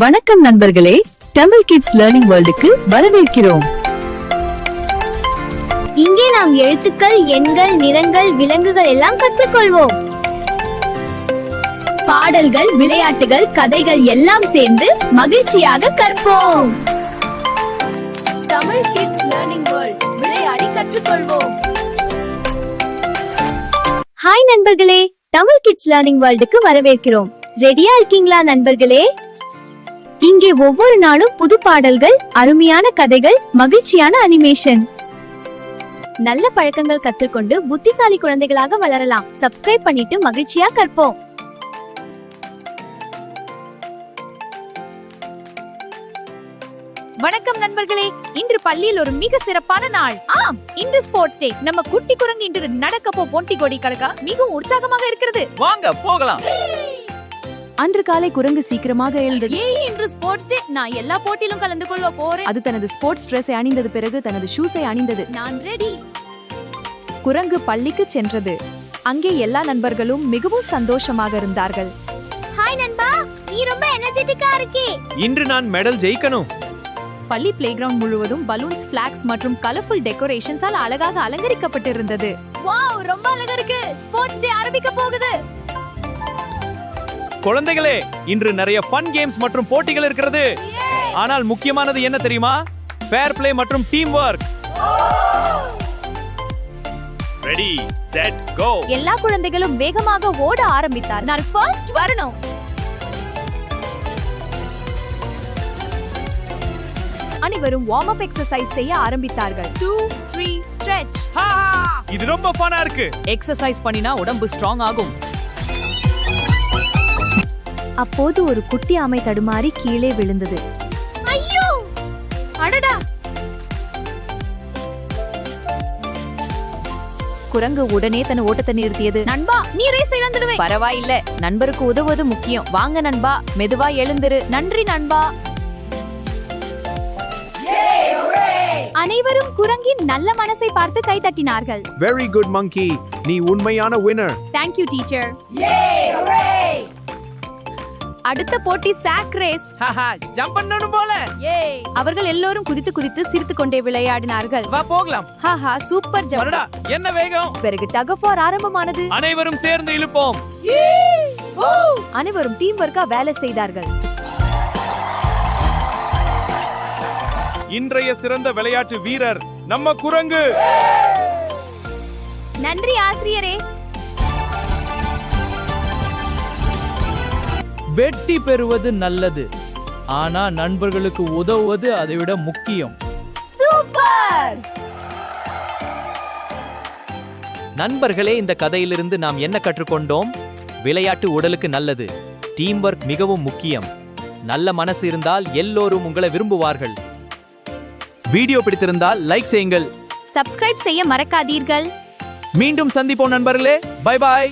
வணக்கம் நண்பர்களே, Tamil kids learning வேர்ல்டுக்கு வரவேற்கிறோம். இங்கே நாம் எழுத்துக்கள், எண்கள், நிறங்கள், விலங்குகள் எல்லாம் கற்றுக்கொள்வோம். பாடல்கள், விளையாட்டுகள், கதைகள் எல்லாம் சேர்ந்து மகிழ்ச்சியாக கற்போம். தமிழ் கிட்ஸ் லேர்னிங் வேர்ல்ட், விளையாடி கற்றுக்கொள்வோம். ஹாய் நண்பர்களே, தமிழ் கிட்ஸ் லேர்னிங் வேர்ல்டுக்கு வரவேற்கிறோம். ரெடியா இருக்கீங்களா நண்பர்களே? இங்கே ஒவ்வொரு நாளும் புது பாடல்கள், அருமையான கதைகள், மகிழ்ச்சியான அனிமேஷன், நல்ல பழக்கங்கள் கற்றுக்கொண்டு புத்திசாலி குழந்தைகளாக வளரலாம். சப்ஸ்கிரைப் பண்ணிட்டு மகிழ்ச்சியா கற்போம். வணக்கம் நண்பர்களே, இன்று பள்ளியில் ஒரு மிக சிறப்பான நாள். ஆம், இன்று ஸ்போர்ட்ஸ் டே. நம்ம குட்டி குரங்கு இன்று நடக்கப்போ போட்டி கொடி கலக்க மிகவும் உற்சாகமாக இருக்கிறது. வாங்க போகலாம். அன்று காலை குரங்கு சீக்கிரமாக எழுந்தது. இன்று ஸ்போர்ட்ஸ் டே, நான் எல்லா போட்டியிலும் கலந்து கொள்ள போறேன். அது தனது ஸ்போர்ட்ஸ் ட்ரெஸ்ஸை அணிந்தது பிறகு தனது ஷூஸை அணிந்தது. நான் ரெடி. குரங்கு பள்ளிக்கு சென்றது. அங்கே எல்லா நண்பர்களும் மிகவும் சந்தோஷமாக இருந்தார்கள். ஹாய் நண்பா, நீ ரொம்ப எனர்ஜெட்டிக்கா இருக்கே. இன்று நான் மெடல் ஜெயிக்கணும். பள்ளி பிளேகிரவுண்ட் முழுவதும் பலூன்ஸ், பிளாக்ஸ் மற்றும் கலர்ஃபுல் டெக்கரேஷன்ஸால் அழகாக அலங்கரிக்கப்பட்டிருந்தது. வாவ், ரொம்ப அழகா இருக்கு. ஸ்போர்ட்ஸ் டே ஆரம்பிக்க போகுது. குழந்தைகளே, இன்று நிறைய ஃபன் கேம்ஸ் மற்றும் போட்டிகள் இருக்கிறது. ஆனால் முக்கியமானது என்ன தெரியுமா? ஃபேர் பிளே மற்றும் டீம் வொர்க். ரெடி, செட், கோ. எல்லா குழந்தைகளும் வேகமாக ஓட ஆரம்பித்தார். நான் ஃபர்ஸ்ட் வரணும். அனைவரும் வார்ம் அப் எக்சர்சைஸ் செய்ய ஆரம்பித்தார்கள். 2 3 ஸ்ட்ரெச். இது ரொம்ப ஃபன்னா இருக்கு. எக்சர்சைஸ் பண்ணினா உடம்பு ஸ்ட்ராங் ஆகும். அப்போது ஒரு குட்டி ஆமை தடுமாறி கீழே விழுந்தது. ஐயோ, அடடா! குரங்கு உடனே தன் ஓட்டத்தை நிறுத்தியது. நண்பா, நீ ரேஸ் இழந்துடுவே. பரவாயில்ல, நண்பருக்கு உதவுவது முக்கியம். வாங்க நண்பா, மெதுவா எழுந்திரு. நன்றி நண்பா. அனைவரும் குரங்கின் நல்ல மனசை பார்த்து கை தட்டினார்கள். Very good monkey, நீ உண்மையான winner. Thank you teacher. அடுத்த போட்டி சாக் ரேஸ். ஜம்ப் பண்ணனும் போல. அவர்கள் எல்லோரும் குதித்து குதித்து சிரித்துக் கொண்டே விளையாடினார்கள். வா போகலாம். ஹாஹா, சூப்பர் ஜம்ப். வரடா, என்ன வேகம். பிறகு டக் ஆஃப் வார் ஆரம்பமானது. அனைவரும் சேர்ந்து இழுப்போம். அனைவரும் டீம் வர்க்கா வேலை செய்தார்கள். இன்றைய சிறந்த விளையாட்டு வீரர் நம்ம குரங்கு. நன்றி ஆசிரியரே. வெற்றி பெறுவது நல்லது, ஆனா நண்பர்களுக்கு உதவுவது அதைவிட முக்கியம். சூப்பர். நண்பர்களே, இந்த கதையிலிருந்து நாம் என்ன கற்றுக்கொண்டோம்? விளையாட்டு உடலுக்கு நல்லது, டீம் ஒர்க் மிகவும் முக்கியம், நல்ல மனசு இருந்தால் எல்லோரும் உங்களை விரும்புவார்கள். வீடியோ பிடித்திருந்தால் லைக் செய்யுங்கள், சப்ஸ்கிரைப் செய்ய மறக்காதீர்கள். மீண்டும் சந்திப்போம் நண்பர்களே. Bye bye.